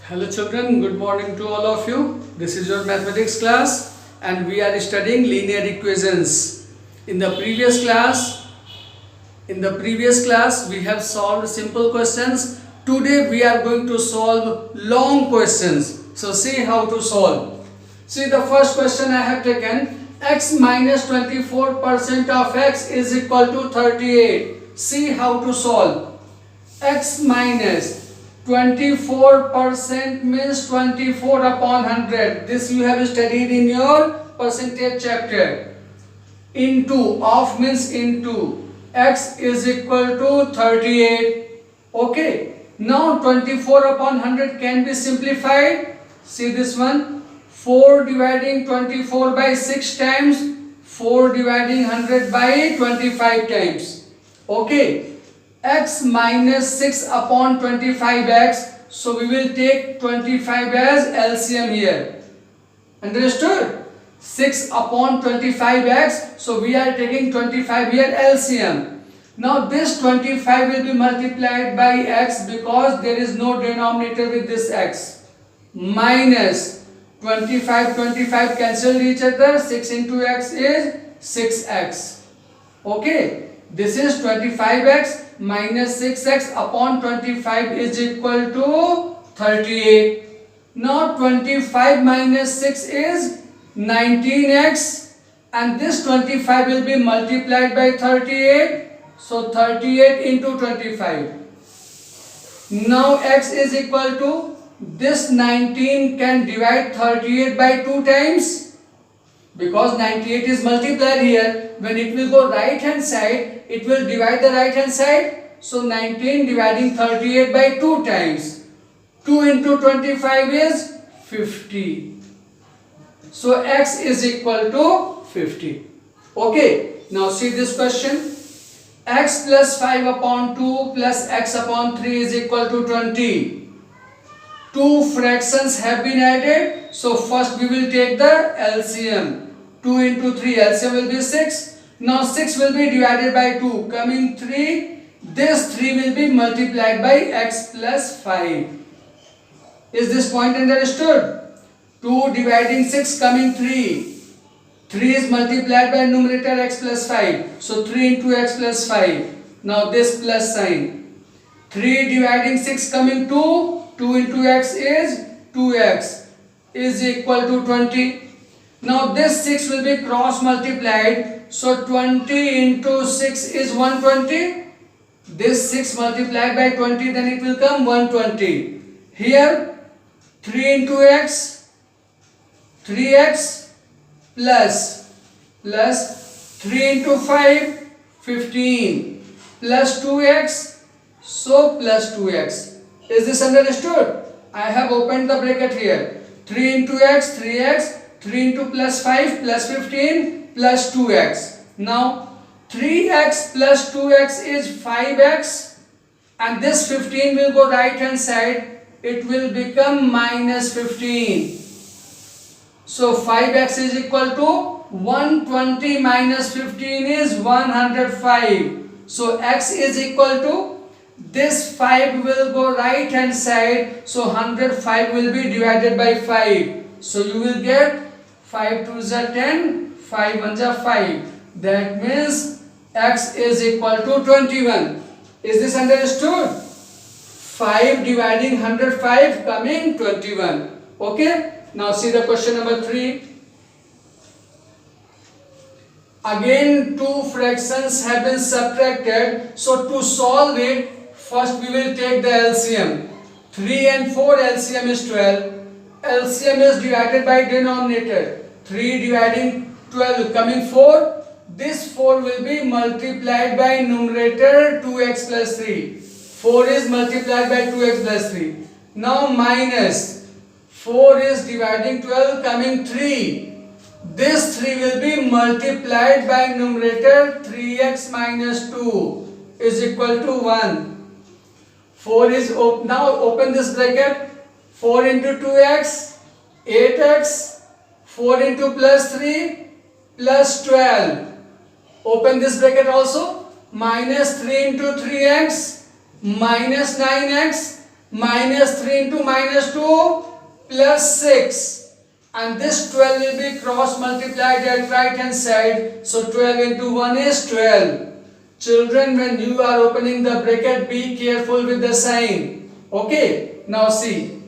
Hello children, good morning to all of you. This is your mathematics class and we are studying linear equations. In the previous class we have solved simple questions. Today we are going to solve long questions. So see how to solve. See, the first question I have taken, x minus 24% of x is equal to 38. See how to solve. X minus 24% means 24 upon 100. This you have studied in your percentage chapter. Into, of means into. X is equal to 38. Okay. Now 24 upon 100 can be simplified. See this one. 4 dividing 24 by 6 times. 4 dividing 100 by 25 times. Okay. X minus 6 upon 25x. So we will take 25 as LCM here. Understood? 6 upon 25x. So we are taking 25 here LCM. Now this 25 will be multiplied by x because there is no denominator with this x. Minus 25 cancel each other. 6 into x is 6x. Okay. This is 25x minus 6x upon 25 is equal to 38. Now 25 minus 6 is 19x and this 25 will be multiplied by 38. So 38 into 25. Now x is equal to, this 19 can divide 38 by 2 times. Because 98 is multiplied here, when it will go right hand side, it will divide the right hand side. So 19 dividing 38 by 2 times. 2 into 25 is 50. So x is equal to 50. Okay, now see this question. X plus 5 upon 2 plus x upon 3 is equal to 20. Two fractions have been added. So first we will take the LCM. 2 into 3, LCM will be 6. Now 6 will be divided by 2, coming 3. This 3 will be multiplied by x plus 5. Is this point understood? 2 dividing 6 coming 3. 3 is multiplied by numerator x plus 5. So 3 into x plus 5. Now this plus sign. 3 dividing 6 coming 2. 2 into x is 2x is equal to 20. Now this 6 will be cross multiplied. So 20 into 6 is 120. This 6 multiplied by 20, then it will come 120. Here 3 into x, 3x plus 3 into 5, 15 plus 2x, so plus 2x. Is this understood? I have opened the bracket here. 3 into x, 3x, 3 into plus 5 plus 15 plus 2x. Now 3x plus 2x is 5x and this 15 will go right hand side. It will become minus 15. So 5x is equal to 120 minus 15 is 105. So x is equal to, this 5 will go right hand side. So 105 will be divided by 5. So you will get 5 2s are 10, 5 1s are 5. That means x is equal to 21. Is this understood? 5 dividing 105 coming 21. Okay. Now see the question number 3. Again two fractions have been subtracted. So to solve it, first we will take the LCM. 3 and 4 LCM is 12. LCM is divided by denominator. 3 dividing 12 coming 4. This 4 will be multiplied by numerator 2x plus 3. 4 is multiplied by 2x plus 3. Now minus 4 is dividing 12 coming 3. This 3 will be multiplied by numerator 3x minus 2 is equal to 1. 4 is now open this bracket. 4 into 2x, 8x, 4 into plus 3, plus 12. Open this bracket also. Minus 3 into 3x, minus 9x, minus 3 into minus 2 plus 6, and this 12 will be cross multiplied at right hand side, so 12 into 1 is 12. Children, when you are opening the bracket, be careful with the sign. Okay, now see,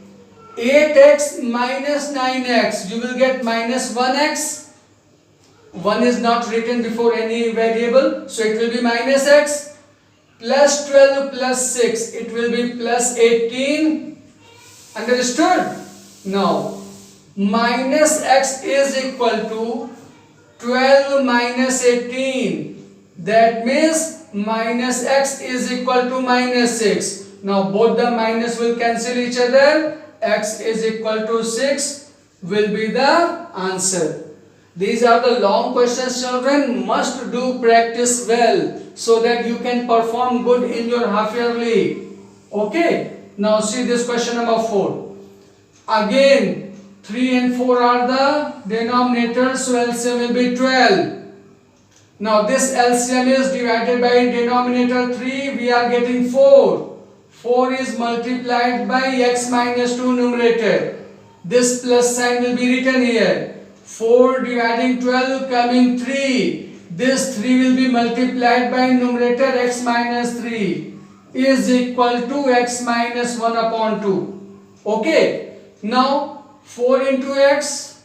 8x minus 9x, you will get minus 1x. 1 is not written before any variable, so it will be minus x, plus 12 plus 6, it will be plus 18. Understood? Now, minus x is equal to 12 minus 18. That means minus x is equal to minus 6. Now both the minus will cancel each other. X is equal to 6 will be the answer. These are the long questions, children. Must do practice well so that you can perform good in your half yearly. Okay. Now see this question number 4. Again 3 and 4 are the denominators, so LCM will be 12. Now this LCM is divided by denominator 3, we are getting 4. 4 is multiplied by x minus 2 numerator. This plus sign will be written here. 4 dividing 12 coming 3. This 3 will be multiplied by numerator x minus 3 is equal to x minus 1 upon 2. Okay. Now 4 into x,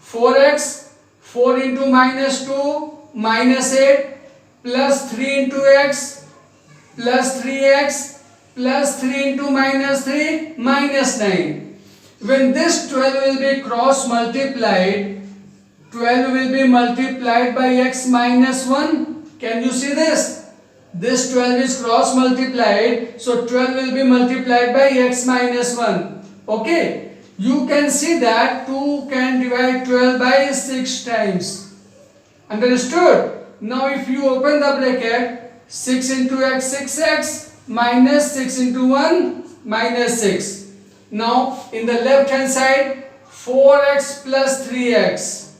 4x, 4 into minus 2, minus 8, plus 3 into x, plus 3x, plus 3 into minus 3, minus 9. When this 12 will be cross multiplied, 12 will be multiplied by x minus 1. Can you see this? This 12 is cross multiplied, so 12 will be multiplied by x minus 1. Okay. You can see that 2 can divide 12 by 6 times. Understood? Now if you open the bracket, 6 into x, 6x, minus 6 into 1, minus 6. Now in the left hand side, 4x plus 3x,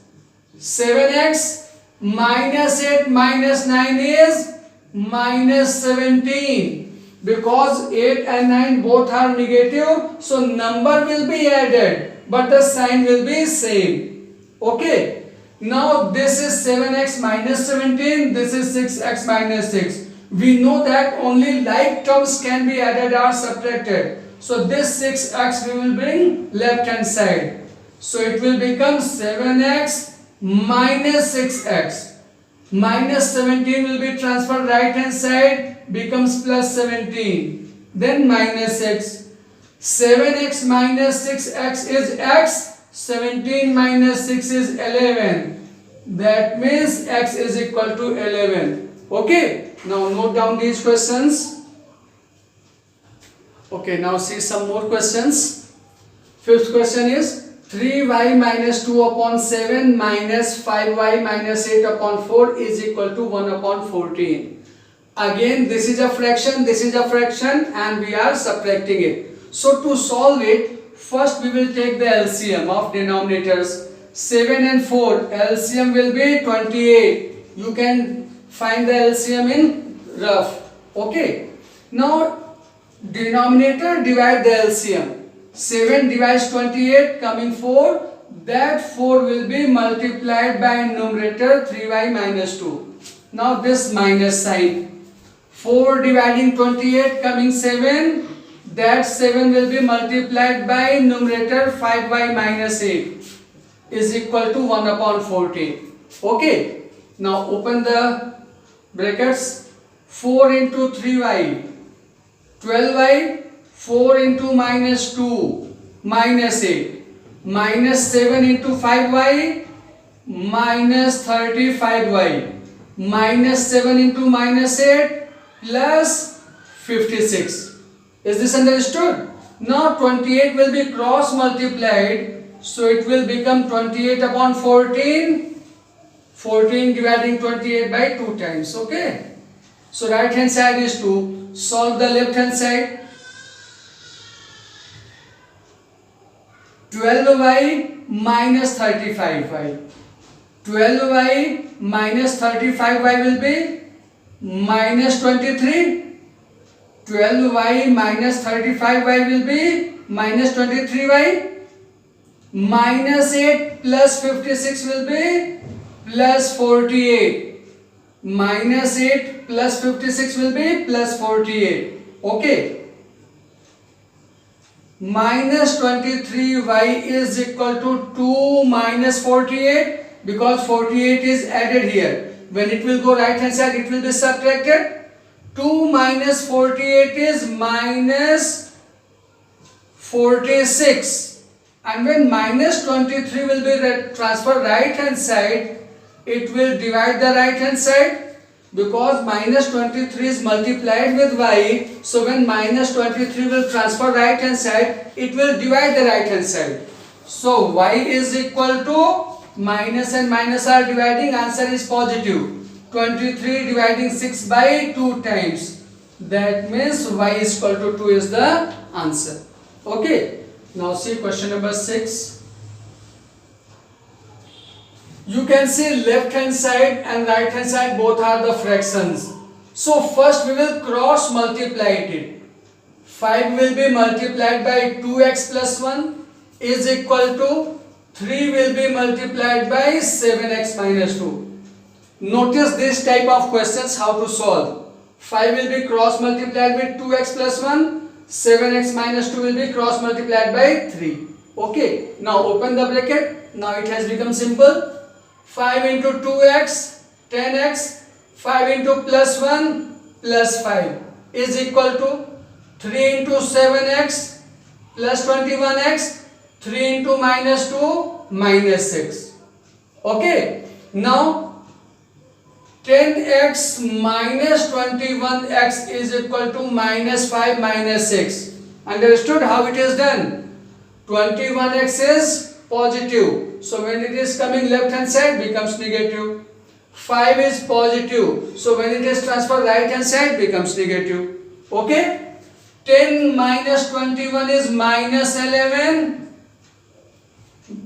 7x, minus 8 minus 9 is minus 17. Because 8 and 9 both are negative, so number will be added, but the sign will be same. Okay. Now this is 7x minus 17, this is 6x minus 6. We know that only like terms can be added or subtracted. So this 6x we will bring left hand side. So it will become 7x minus 6x. Minus 17 will be transferred right hand side, becomes plus 17. Then minus 6. 7x minus 6x is x. 17 minus 6 is 11. That means x is equal to 11. Okay. Now note down these questions. Okay. Now see some more questions. Fifth question is 3y minus 2 upon 7 minus 5y minus 8 upon 4 is equal to 1 upon 14. Again, this is a fraction, and we are subtracting it. So to solve it, first we will take the LCM of denominators. 7 and 4, LCM will be 28. You can find the LCM in rough. Okay. Now, denominator divide the LCM. 7 divides 28, coming 4. That 4 will be multiplied by numerator 3y minus 2. Now this minus sign. 4 dividing 28, coming 7. That 7 will be multiplied by numerator 5y minus 8 is equal to 1 upon 14. Okay. Now open the brackets. 4 into 3y. 12y. 4 into minus 2, minus 8, minus 7 into 5y, minus 35y, minus 7 into minus 8, plus 56. Is this understood? Now 28 will be cross multiplied, so it will become 28 upon 14, 14 dividing 28 by 2 times. Okay. So right hand side is 2. Solve the left hand side. 12y minus 35y. 12y minus 35y will be minus 23. 12y minus 35y will be minus 23y. Minus 8 plus 56 will be plus 48. Minus 8 plus 56 will be plus 48. Okay. Minus 23y is equal to 2 minus 48 because 48 is added here. When it will go right hand side, it will be subtracted. 2 minus 48 is minus 46. And when minus 23 will be transferred right hand side, it will divide the right hand side because minus 23 is multiplied with y. So when minus 23 will transfer right hand side, it will divide the right hand side. So y is equal to minus and minus are dividing, answer is positive. 23 dividing 6 by 2 times. That means y is equal to 2 is the answer. Okay. Now see question number 6. You can see left hand side and right hand side both are the fractions. So first we will cross multiply it. 5 will be multiplied by 2x plus 1 is equal to 3 will be multiplied by 7x minus 2. Notice this type of questions how to solve. 5 will be cross multiplied with 2x plus 1. 7x minus 2 will be cross multiplied by 3. Okay. Now open the bracket. Now it has become simple. 5 into 2x, 10x, 5 into plus 1, plus 5 is equal to 3 into 7x, plus 21x, 3 into minus 2, minus 6. Okay. Now 10x minus 21x is equal to minus 5 minus 6. Understood how it is done? 21x is positive. So when it is coming left hand side becomes negative. 5 is positive. So when it is transferred right hand side becomes negative. Okay. 10 minus 21 is minus 11.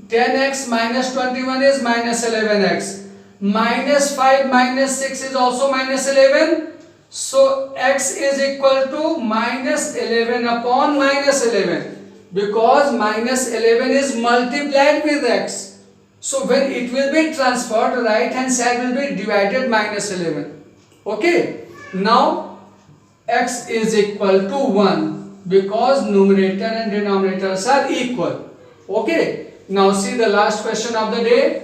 10x minus 21 is minus 11x. Minus 5 minus 6 is also minus 11. So x is equal to minus 11 upon minus 11. Because minus 11 is multiplied with x. So when it will be transferred, right hand side will be divided minus 11. Okay. Now x is equal to 1 because numerator and denominators are equal. Okay. Now see the last question of the day.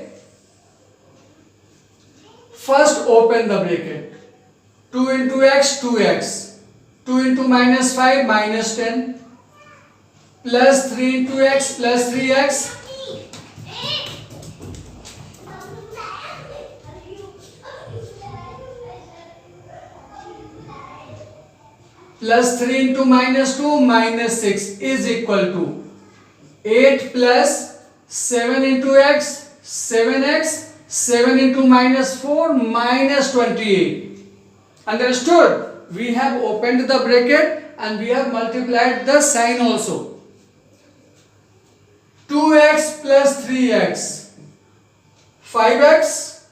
First open the bracket. 2 into x, 2x. 2 into minus 5, minus 10. Plus 3 into x, plus 3x. Plus 3 into minus 2, minus 6 is equal to 8 plus 7 into x, 7x. 7 into minus 4 minus 28. Understood? We have opened the bracket and we have multiplied the sign also. 2x plus 3x. 5x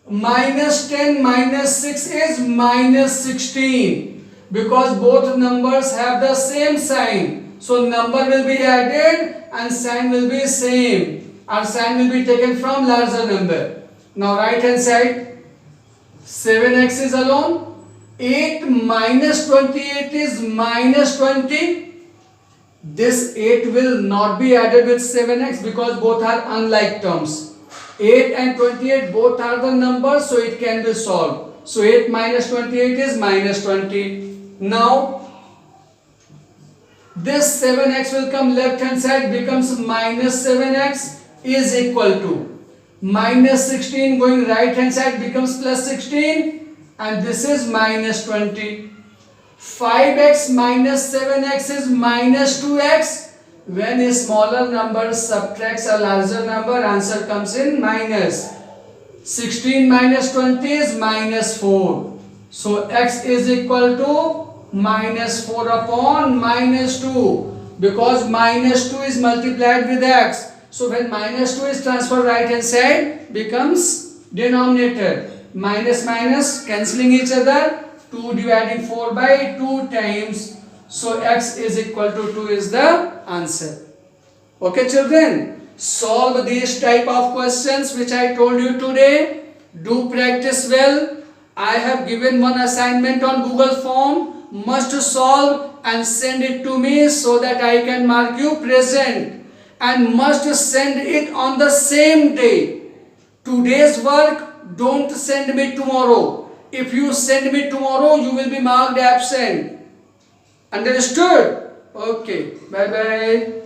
minus 10 minus 6 is minus 16. Because both numbers have the same sign. So number will be added and sign will be same. Our sign will be taken from larger number. Now right hand side 7x is alone. 8 minus 28 is minus 20. This 8 will not be added with 7x because both are unlike terms. 8 and 28 both are the numbers, so it can be solved. So 8 minus 28 is minus 20. Now this 7x will come left hand side becomes minus 7x is equal to minus 16 going right hand side becomes plus 16 and this is minus 20. 5x minus 7x is minus 2x. When a smaller number subtracts a larger number, answer comes in minus. 16 minus 20 is minus 4. So x is equal to minus 4 upon minus 2 because minus 2 is multiplied with x. So when minus 2 is transferred right hand side becomes denominator. Minus minus cancelling each other. 2 2 dividing 4 by 2 times. So x is equal to 2 is the answer. Okay children, solve these type of questions which I told you today. Do practice well. I have given one assignment on Google form. Must solve and send it to me so that I can mark you present. And must send it on the same day. Today's work don't send me tomorrow. If you send me tomorrow, you will be marked absent. Understood? Okay. Bye bye.